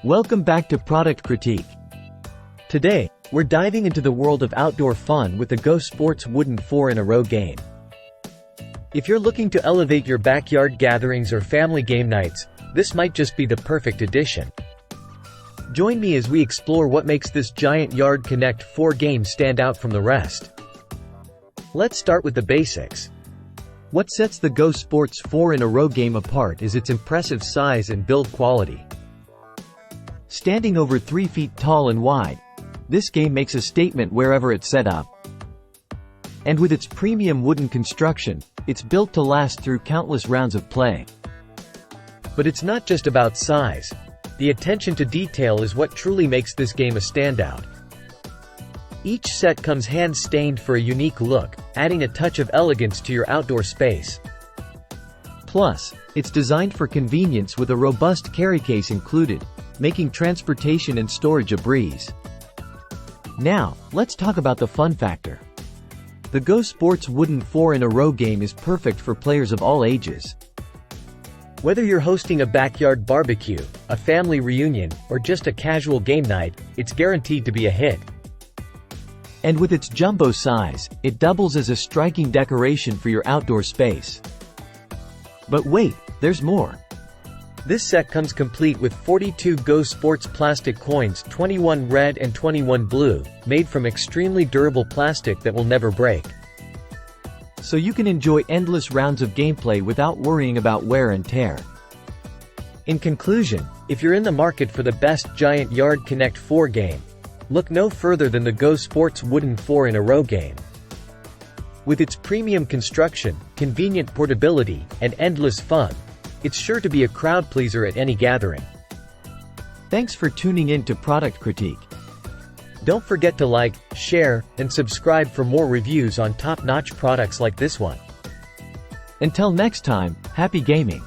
Welcome back to Product Critique. Today, we're diving into the world of outdoor fun with the GoSports wooden 4-in-a-row game. If you're looking to elevate your backyard gatherings or family game nights, this might just be the perfect addition. Join me as we explore what makes this giant Yard Connect 4 game stand out from the rest. Let's start with the basics. What sets the GoSports 4-in-a-row game apart is its impressive size and build quality. Standing over 3 feet tall and wide, this game makes a statement wherever it's set up. And with its premium wooden construction, it's built to last through countless rounds of play. But it's not just about size. The attention to detail is what truly makes this game a standout. Each set comes hand-stained for a unique look, adding a touch of elegance to your outdoor space. Plus, it's designed for convenience with a robust carry case included, making transportation and storage a breeze. Now, let's talk about the fun factor. The GoSports wooden 4-in-a-row game is perfect for players of all ages. Whether you're hosting a backyard barbecue, a family reunion, or just a casual game night, it's guaranteed to be a hit. And with its jumbo size, it doubles as a striking decoration for your outdoor space. But wait, there's more. This set comes complete with 42 GoSports plastic coins, 21 red and 21 blue, made from extremely durable plastic that will never break. So you can enjoy endless rounds of gameplay without worrying about wear and tear. In conclusion, if you're in the market for the best giant Yard Connect 4 game, look no further than the GoSports wooden 4-in-a-row game. With its premium construction, convenient portability, and endless fun, it's sure to be a crowd pleaser at any gathering. Thanks for tuning in to Product Critique. Don't forget to like, share, and subscribe for more reviews on top-notch products like this one. Until next time, happy gaming!